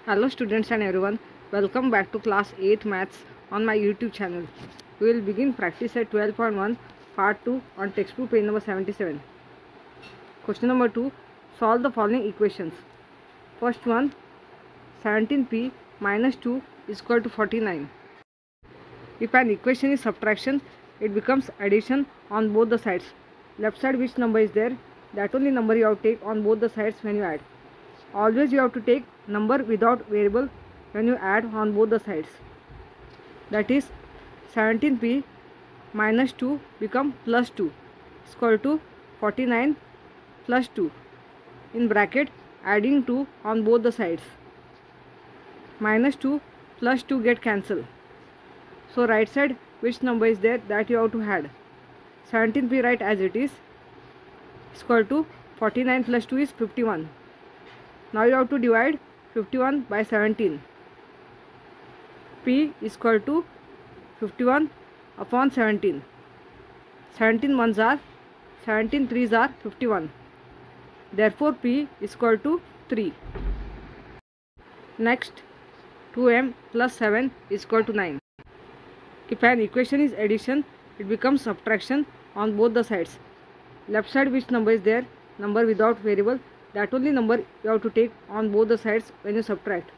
Hello students and everyone, welcome back to class 8 maths on my YouTube channel. We will begin practice at 12.1 part 2 on textbook page number 77. Question number 2, solve the following equations. First one, 17p minus 2 is equal to 49. If an equation is subtraction, it becomes addition on both the sides. Left side which number is there, that only number you have to take on both the sides when you add. Always you have to take number without variable when you add on both the sides. That is 17p minus 2 become plus 2 is equal to 49 plus 2 in bracket adding 2 on both the sides. Minus 2 plus 2 get cancelled. So right side which number is there, that you have to add. 17p write as it is equal to 49 plus 2 is 51. Now you have to divide 51 by 17. P is equal to 51 upon 17. 17 ones are 17 threes are 51. Therefore P is equal to 3. Next, 2m plus 7 is equal to 9. If an equation is addition, it becomes subtraction on both the sides. Left side which number is there, number without variable, that only number you have to take on both the sides when you subtract.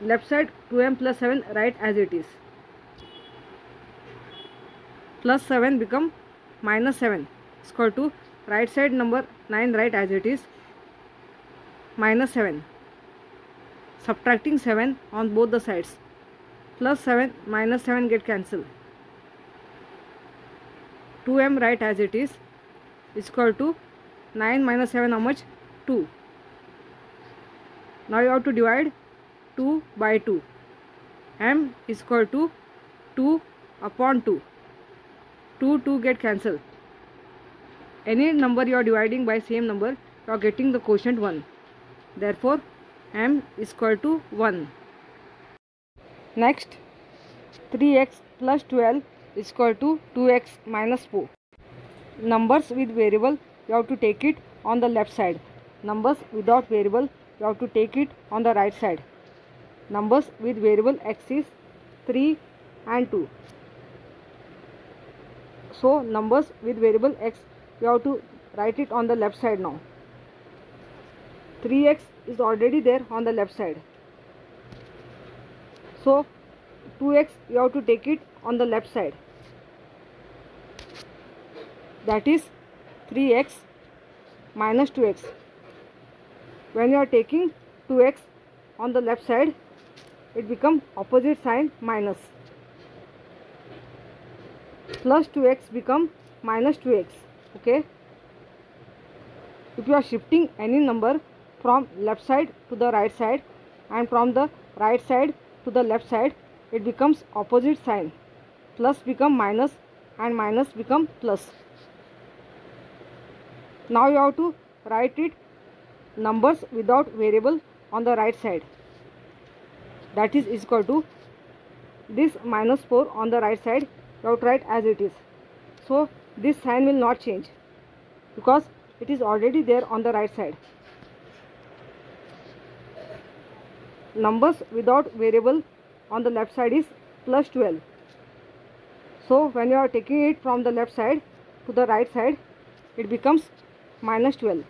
Left side 2m plus 7 write as it is. Plus 7 become minus 7 is equal to right side number 9 write as it is minus 7. Subtracting 7 on both the sides. Plus 7 minus 7 get cancelled. 2m write as it is equal to 9 minus 7 how much? 2. Now you have to divide 2 by 2. M is equal to 2 upon 2. 2 get cancelled. Any number you are dividing by same number, you are getting the quotient 1. Therefore M is equal to 1. Next, 3x plus 12 is equal to 2x minus 4. Numbers with variable, you have to take it on the left side. Numbers without variable, you have to take it on the right side. Numbers with variable x is 3 and 2. So numbers with variable x, you have to write it on the left side now. 3x is already there on the left side. So 2x you have to take it on the left side. That is 3x minus 2x. When you are taking 2x on the left side, it becomes opposite sign minus. Plus 2x become minus 2x. Okay. If you are shifting any number from left side to the right side and from the right side to the left side, it becomes opposite sign. Plus become minus and minus become plus. Now you have to write it numbers without variable on the right side. That is equal to this minus 4 on the right side, you have to write as it is. So this sign will not change because it is already there on the right side. Numbers without variable on the left side is plus 12. So when you are taking it from the left side to the right side, it becomes minus 12.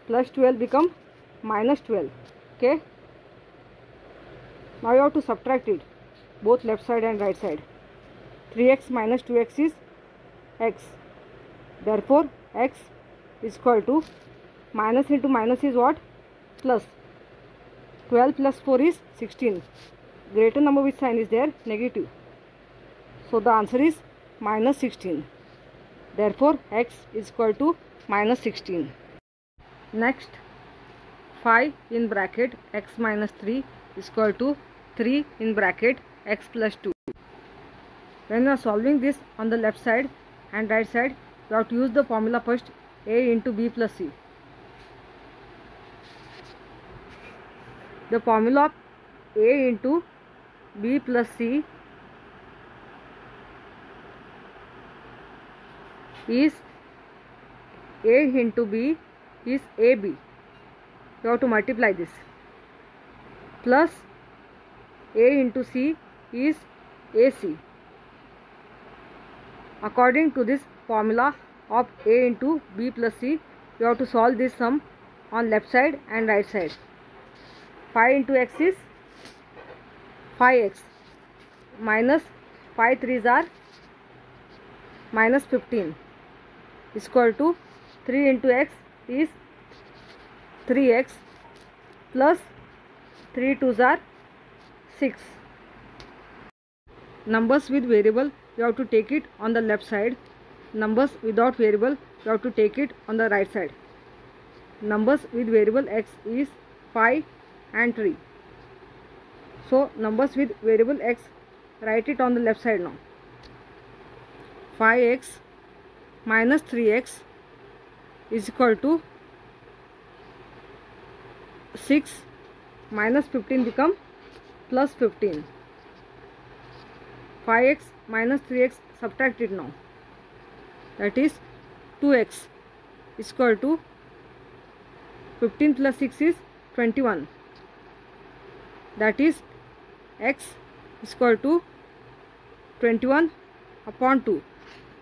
Plus 12 become minus 12. Okay. Now you have to subtract it, both left side and right side. 3x minus 2x is x. Therefore x is equal to minus into minus is what? Plus. 12 plus 4 is 16. Greater number which sign is there? Negative. So the answer is minus 16. Therefore x is equal to minus 16. Next, 5 in bracket x minus 3 is equal to 3 in bracket x plus 2. When you are solving this on the left side and right side, you have to use the formula first, a into b plus c. The formula of a into b plus c is a into b is ab. You have to multiply this. plus A into C is AC. According to this formula of A into B plus C, you have to solve this sum on left side and right side. 5 into x is 5x minus 5 3s are minus 15 is equal to 3 into x is 3x plus 3 2s are 6. Numbers with variable, you have to take it on the left side. Numbers without variable, you have to take it on the right side. Numbers with variable x is 5 and 3. So numbers with variable x, write it on the left side now. 5x minus 3x is equal to 6 minus 15 become plus 15. 5x minus 3x, subtract it now. That is 2x is equal to 15 plus 6 is 21. That is x is equal to 21 upon 2.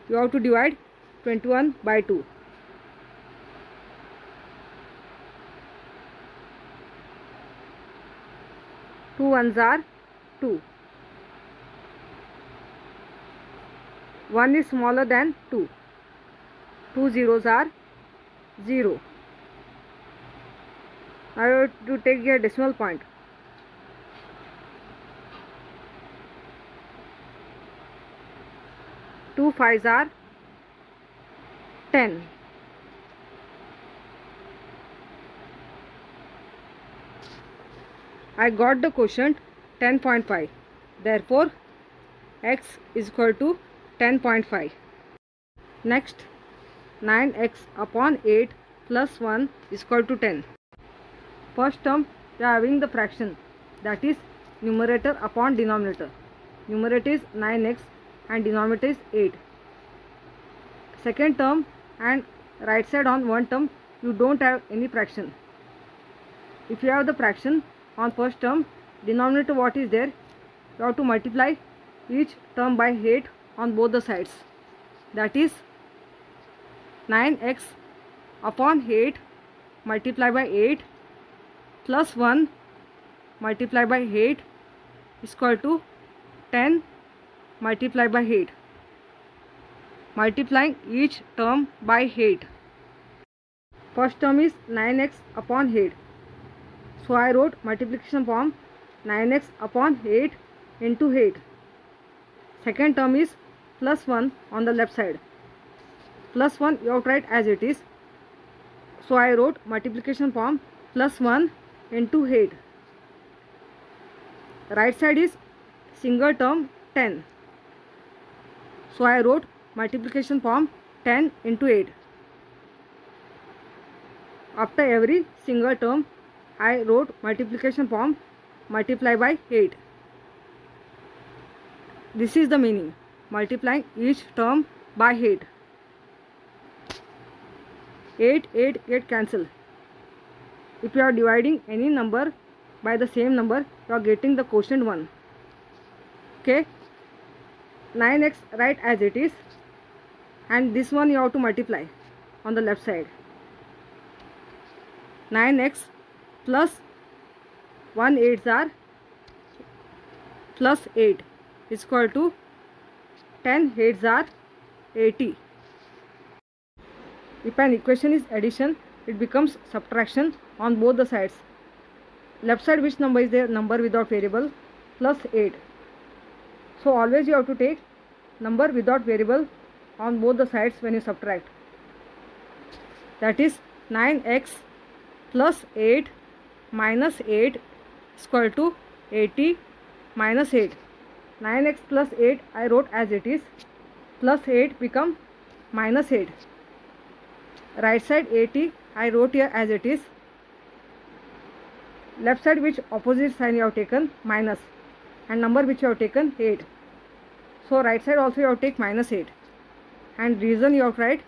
You have to divide 21 by 2. 2 ones are 2. 1 is smaller than 2. 2 zeros are 0. Now you have to take your decimal point. 2 5s are 10. I got the quotient 10.5. Therefore, x is equal to 10.5. Next, 9x upon 8 plus 1 is equal to 10. First term, we are having the fraction, that is numerator upon denominator. Numerator is 9x and denominator is 8. Second term and right side on one term, you don't have any fraction. If you have the fraction on first term, denominator what is there, you have to multiply each term by 8 on both the sides. That is 9x upon 8 multiplied by 8 plus 1 multiplied by 8 is equal to 10 multiplied by 8. Multiplying each term by 8. First term is 9x upon 8. So I wrote multiplication form 9x upon 8 into 8. Second term is plus 1 on the left side. Plus 1 you have to write as it is. So I wrote multiplication form plus 1 into 8. Right side is single term 10. So I wrote multiplication form 10 into 8. After every single term, I wrote multiplication form multiply by 8. This is the meaning, multiplying each term by 8. 8 get cancel. If you are dividing any number by the same number, you are getting the quotient 1. Okay, 9x write as it is, and this one you have to multiply on the left side. 9x plus 1 8s are plus 8 is equal to 10 8s are 80. If an equation is addition, it becomes subtraction on both the sides. Left side which number is there? Number without variable plus 8. So always you have to take number without variable on both the sides when you subtract. That is 9x plus 8 minus 8 is equal to 80 minus 8. 9x plus 8 I wrote as it is, plus 8 become minus 8. Right side 80 I wrote here as it is. Left side which opposite sign you have taken minus, and number which you have taken 8. So right side also you have to take minus 8, and reason you have to write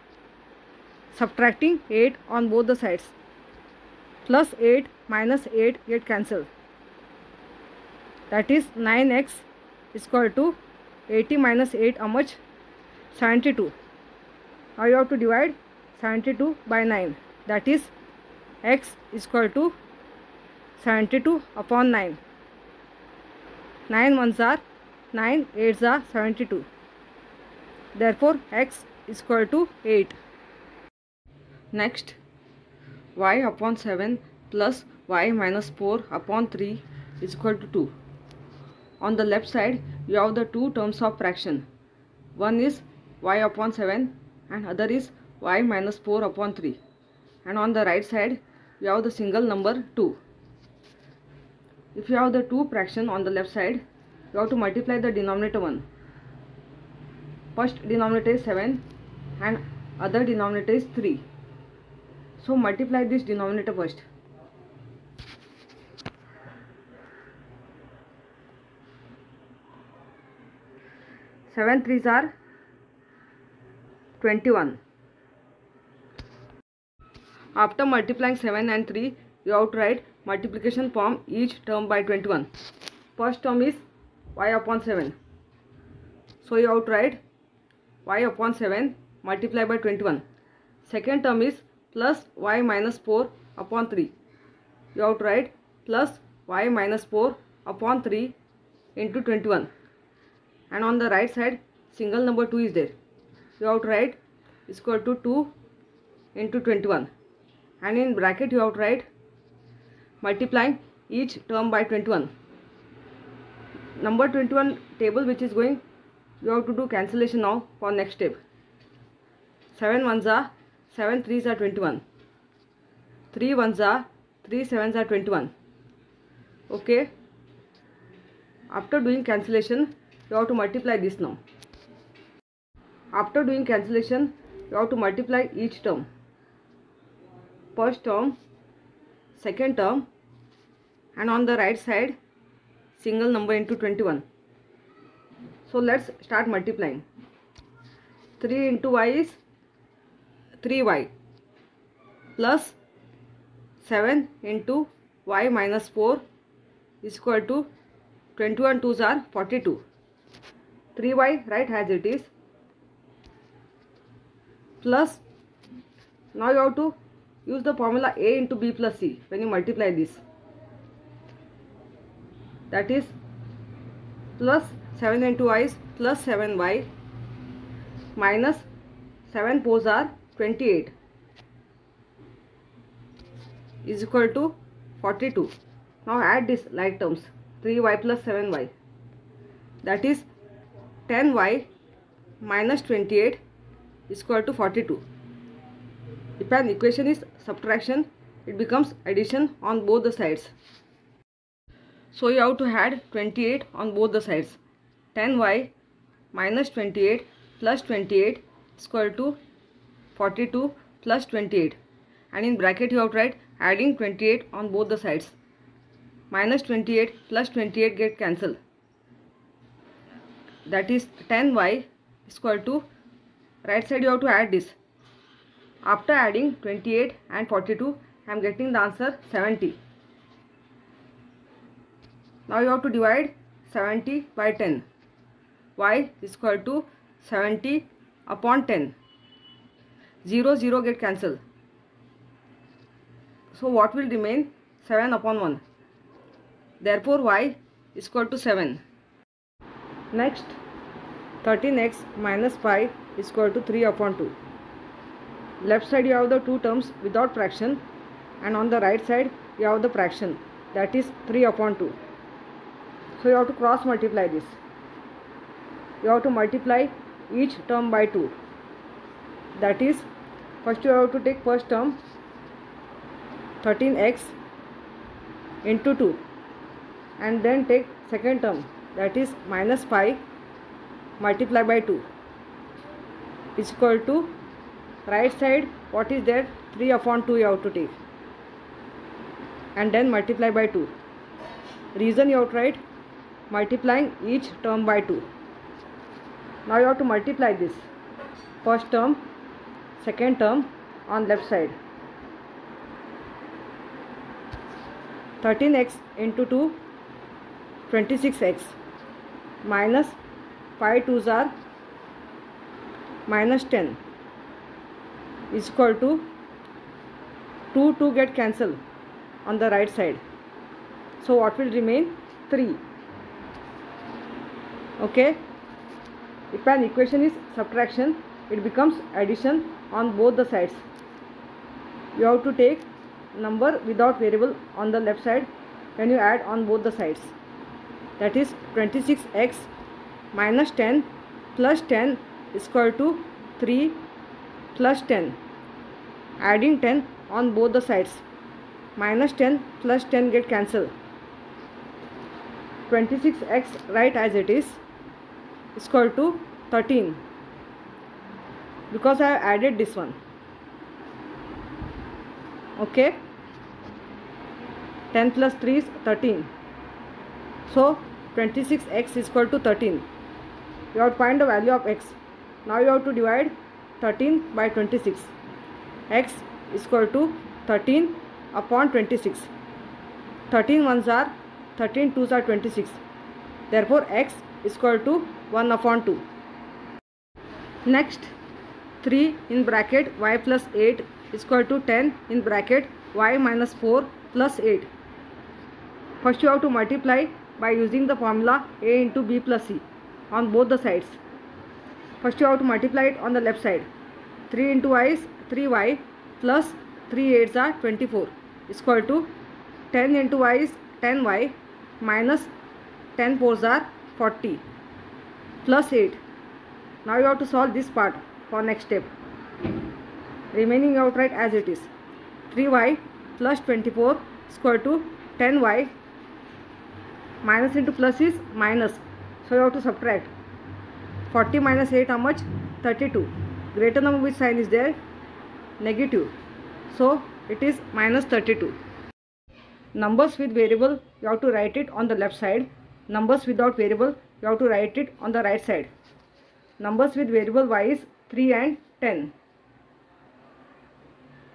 subtracting 8 on both the sides. Plus 8 minus 8 get cancelled. that is 9x is equal to 80 minus 8, how much? 72. Now you have to divide 72 by 9, that is x is equal to 72 upon 9. 9 ones are 9, 8s are 72. Therefore x is equal to 8. Next, y upon 7 plus y minus 4 upon 3 is equal to 2. On the left side you have the two terms of fraction. One is y upon 7 and other is y minus 4 upon 3. And on the right side you have the single number 2. If you have the two fraction on the left side, you have to multiply the denominator 1. First denominator is 7 and other denominator is 3. So multiply this denominator first. 7 3s are 21. After multiplying 7 and 3, you have to write multiplication form each term by 21. First term is y upon 7. So you have to write y upon 7 multiplied by 21. Second term is plus y minus 4 upon 3. You have to write plus y minus 4 upon 3 into 21. And on the right side single number 2 is there. You have to write is equal to 2 into 21. And in bracket you have to write multiplying each term by 21. Number 21 table which is going, you have to do cancellation now for next step. 7 ones are 7 3s are 21. 3 ones are 3 7s are 21. Okay. After doing cancellation, you have to multiply this now. After doing cancellation, you have to multiply each term. First term, second term, and on the right side single number into 21. So let's start multiplying. 3 into y is 3y plus 7 into y minus 4 is equal to 21 2s are 42. 3y right as it is plus, now you have to use the formula a into b plus c when you multiply this. That is plus 7 into y is plus 7y minus 7 4s are 28 is equal to 42. Now add this like terms, 3y plus 7y, that is 10y minus 28 is equal to 42. If an equation is subtraction, it becomes addition on both the sides. So you have to add 28 on both the sides. 10y minus 28 plus 28 is equal to 42 plus 28. And in bracket you have to write adding 28 on both the sides. Minus 28 plus 28 get cancelled. That is 10y is equal to, right side you have to add this. After adding 28 and 42, I am getting the answer 70. Now you have to divide 70 by 10. Y is equal to 70 upon 10. 0 0 get cancelled. So what will remain? 7 upon 1. Therefore y is equal to 7. Next, 13x minus 5 is equal to 3 upon 2. Left side you have the two terms without fraction, and on the right side you have the fraction, that is 3 upon 2. So you have to cross multiply this. You have to multiply each term by 2. That is, first you have to take first term 13x into 2 and then take second term, that is minus 5 multiplied by 2 is equal to, right side what is there, 3 upon 2 you have to take and then multiply by 2. Reason you have to write multiplying each term by 2. Now you have to multiply this first term, second term on left side. 13x into 2 26x minus 5 2s are minus 10 is equal to 2 get cancelled on the right side. So what will remain? 3. Okay. If an equation is subtraction, it becomes addition on both the sides. You have to take number without variable on the left side when you add on both the sides. That is 26x minus 10 plus 10 is equal to 3 plus 10. Adding 10 on both the sides. Minus 10 plus 10 get cancelled. 26x write as it is equal to 13 because I have added this one. Okay, 10 plus 3 is 13. So 26x is equal to 13. You have to find the value of x. Now you have to divide 13 by 26. X is equal to 13 upon 26. 13 ones are 13 twos are 26. Therefore x is equal to 1 upon 2. Next, 3 in bracket y plus 8 is equal to 10 in bracket y minus 4 plus 8. First you have to multiply by using the formula a into b plus c on both the sides. First you have to multiply it on the left side. 3 into y is 3y plus 3 8s are 24 is equal to 10 into y is 10y minus 10 4s are 40 plus 8. Now you have to solve this part for next step. Remaining you have to write as it is. 3y plus 24 is equal to 10y. Minus into plus is minus. So you have to subtract. 40 minus 8 how much? 32. Greater number which sign is there? Negative. So it is minus 32. Numbers with variable you have to write it on the left side. Numbers without variable you have to write it on the right side. Numbers with variable y is 3 and 10.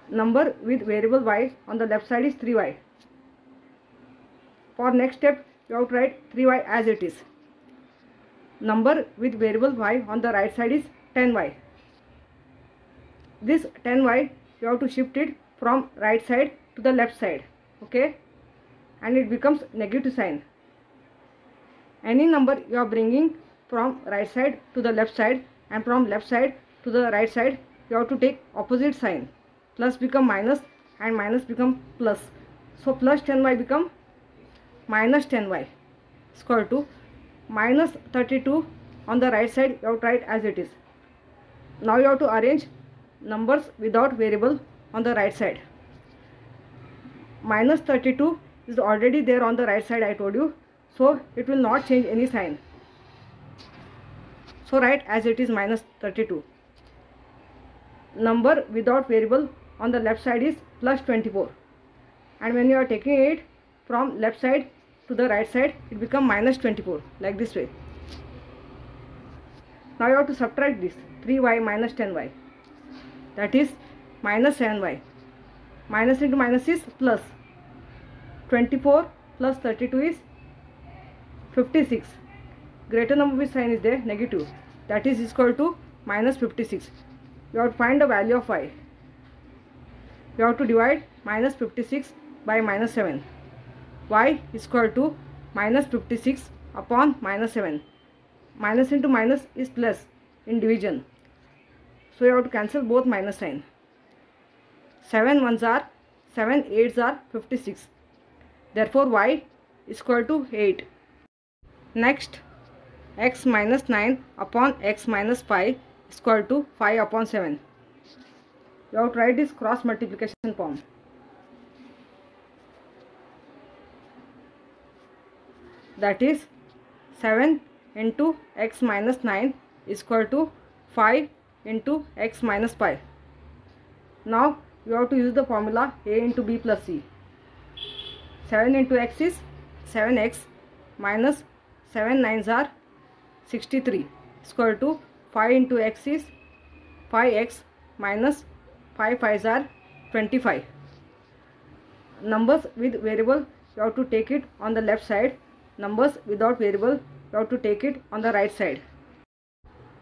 Number with variable y on the left side is 3y. For next step you have to write 3y as it is. Number with variable y on the right side is 10y. This 10y you have to shift it from right side to the left side. Okay, and it becomes negative sign. Any number you are bringing from right side to the left side and from left side to the right side, you have to take opposite sign. Plus become minus and minus become plus. So plus 10y become minus 10y is equal to minus 32 on the right side. You have to write as it is. Now you have to arrange numbers without variable on the right side. Minus 32 is already there on the right side, I told you. So it will not change any sign. So write as it is minus 32. Number without variable on the left side is plus 24. And when you are taking it from left side to the right side, it becomes minus 24 like this way. Now you have to subtract this 3y minus 10y. That is minus 7y. Minus into minus is plus. 24 plus 32 is 56. Greater number which sign is there? Negative. That is equal to minus 56. You have to find the value of y. You have to divide minus 56 by minus 7. Y is equal to minus 56 upon minus 7. Minus into minus is plus in division. So you have to cancel both minus sign. 7 ones are 7 8s are 56. Therefore y is equal to 8. Next, x minus 9 upon x minus 5 is equal to 5 upon 7. You have to write this cross multiplication form. That is 7 into x minus 9 is equal to 5 into x minus 5. Now you have to use the formula a into b plus c. 7 into x is 7x minus 7 9s are 63 is equal to 5 into x is 5x minus 5 5s are 25. Numbers with variable you have to take it on the left side. numbers without variable, you have to take it on the right side.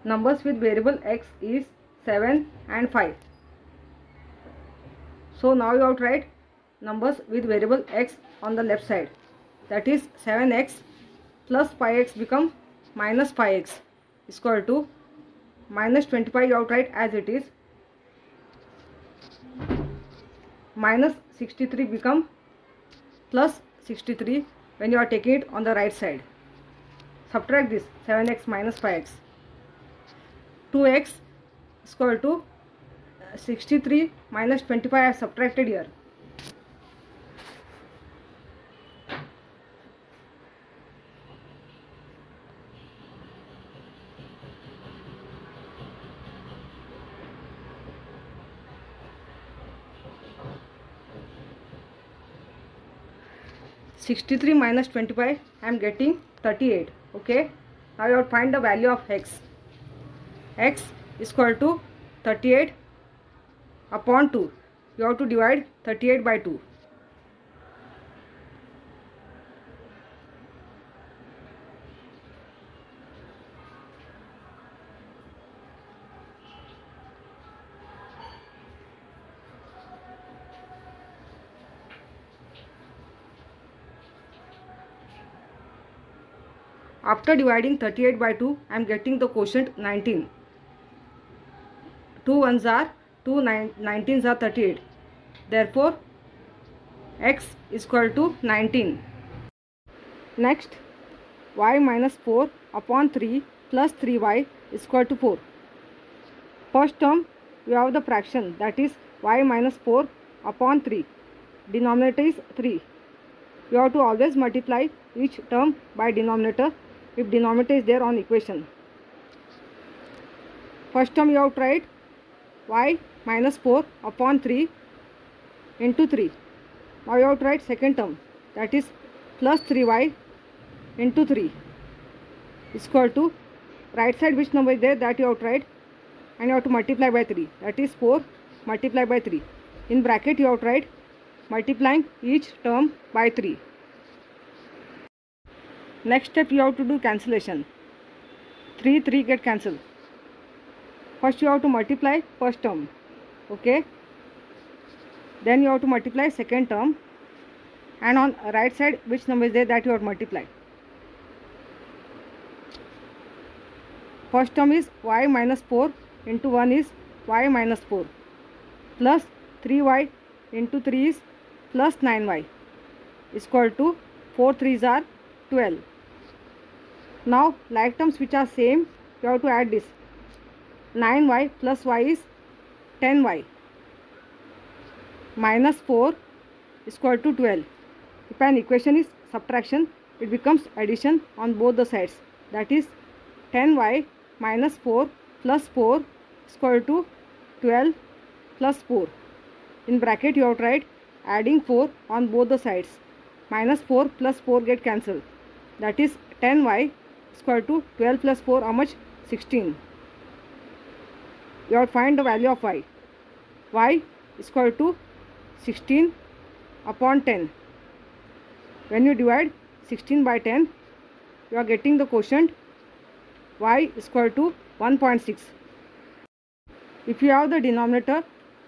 Numbers with variable x is 7 and 5. So now you have to write numbers with variable x on the left side. That is 7x plus 5x become minus 5x is equal to minus 25, you have to write as it is. Minus 63 become plus 63 when you are taking it on the right side. Subtract this 7x minus 5x. 2x is equal to 63 minus 25 I have subtracted here. (63 minus 25) I am getting 38. Okay, now you have to find the value of x. X is equal to 38 upon 2. You have to divide 38 by 2. After dividing 38 by 2, I am getting the quotient 19. 2 ones are 2, 19s are 38. Therefore, x is equal to 19. Next, y minus 4 upon 3 plus 3y is equal to 4. First term, we have the fraction, that is y minus 4 upon 3. Denominator is 3. You have to always multiply each term by denominator if denominator is there on equation. First term you have to write y minus 4 upon 3 into 3. Now you have to write second term, that is plus 3y into 3 is equal to right side which number is there that you have to write, and you have to multiply by 3, that is 4 multiplied by 3. In bracket you have to write multiplying each term by 3. Next step you have to do cancellation. 3 get cancelled. First you have to multiply first term. Okay. Then you have to multiply second term, and on right side which number is there that you have to multiply. First term is y minus 4 into 1 is y minus 4 plus 3y into 3 is plus 9y is equal to 4 3s are 12. Now like terms which are same, you have to add this. 9y plus y is 10y minus 4 is equal to 12. If an equation is subtraction, it becomes addition on both the sides. That is 10y minus 4 plus 4 is equal to 12 plus 4. In bracket you have to write adding 4 on both the sides. Minus 4 plus 4 get cancelled. That is 10y is equal to 12 plus 4, how much? 16. You have to find the value of y. Y is equal to 16 upon 10. When you divide 16 by 10, you are getting the quotient y is equal to 1.6. If you have the denominator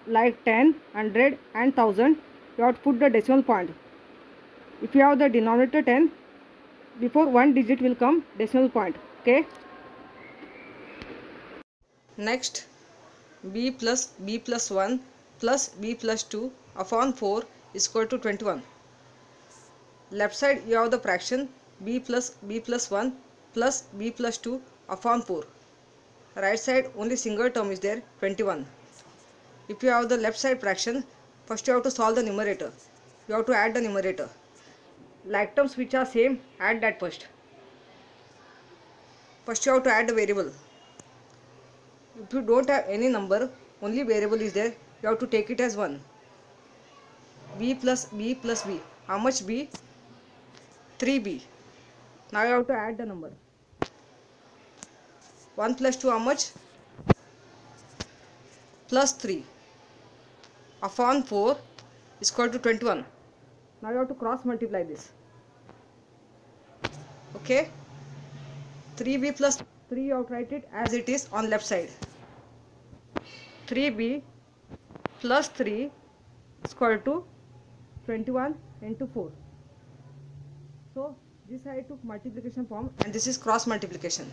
like 10, 100 and 1000, you have to put the decimal point. If you have the denominator 10, before one digit will come decimal point. Okay. Next, b plus 1 plus b plus 2 upon 4 is equal to 21. Left side you have the fraction b plus 1 plus b plus 2 upon 4. Right side only single term is there, 21. If you have the left side fraction, first you have to solve the numerator. You have to add the numerator. Like terms which are same, add that first. First you have to add the variable. If you don't have any number, only variable is there, you have to take it as 1. b plus b plus b. How much b? 3b. Now you have to add the number. 1 plus 2 how much? Plus 3 upon 4 is equal to 21. Now you have to cross multiply this. Okay, 3b plus 3, you have to write it as it is on left side. 3b plus 3 is equal to 21 into 4. So this I took multiplication form and this is cross multiplication.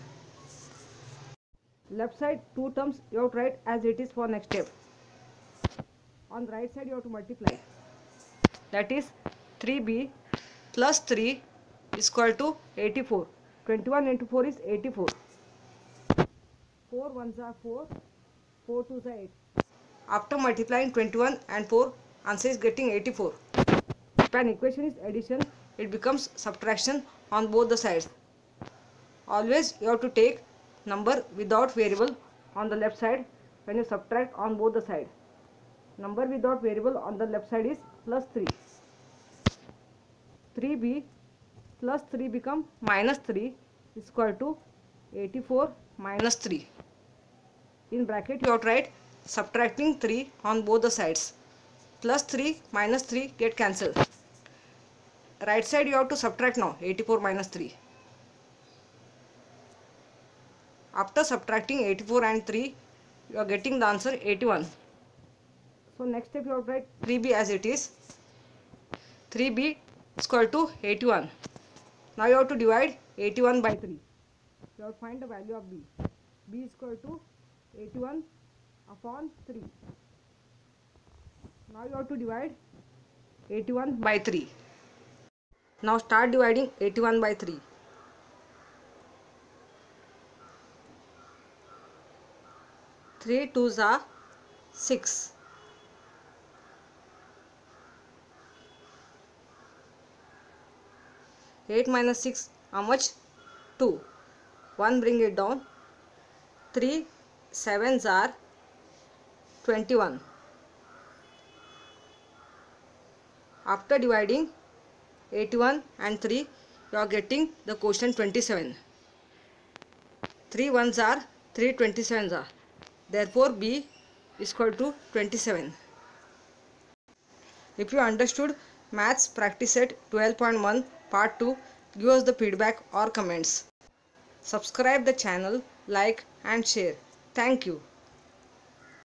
Left side 2 terms you have to write as it is for next step. On the right side you have to multiply. That is 3b plus 3 is equal to 84. 21 into 4 is 84. 4 ones are 4, 4 twos are 8. After multiplying 21 and 4, answer is getting 84. If an equation is addition, it becomes subtraction on both the sides. Always you have to take number without variable on the left side when you subtract on both the sides. Number without variable on the left side is plus 3. 3b plus 3 become minus 3 is equal to 84 minus 3. In bracket you have to write subtracting 3 on both the sides. Plus 3 minus 3 get cancelled. Right side you have to subtract now, 84 minus 3. After subtracting 84 and 3, you are getting the answer 81. So next step you have to write 3b as it is. 3b is equal to 81. Now you have to divide 81 by 3. You have to find the value of b. b is equal to 81 upon 3. Now you have to divide 81 by 3. Now start dividing 81 by 3. 3 twos are 6. 8 minus 6, how much? 2. 1 bring it down. 3 sevens are 21. After dividing 81 and 3, you are getting the quotient 27. 3 ones are 3 27s are. Therefore, B is equal to 27. If you understood maths practice set 12.1 part 2, give us the feedback or comments. Subscribe the channel, like and share. Thank you.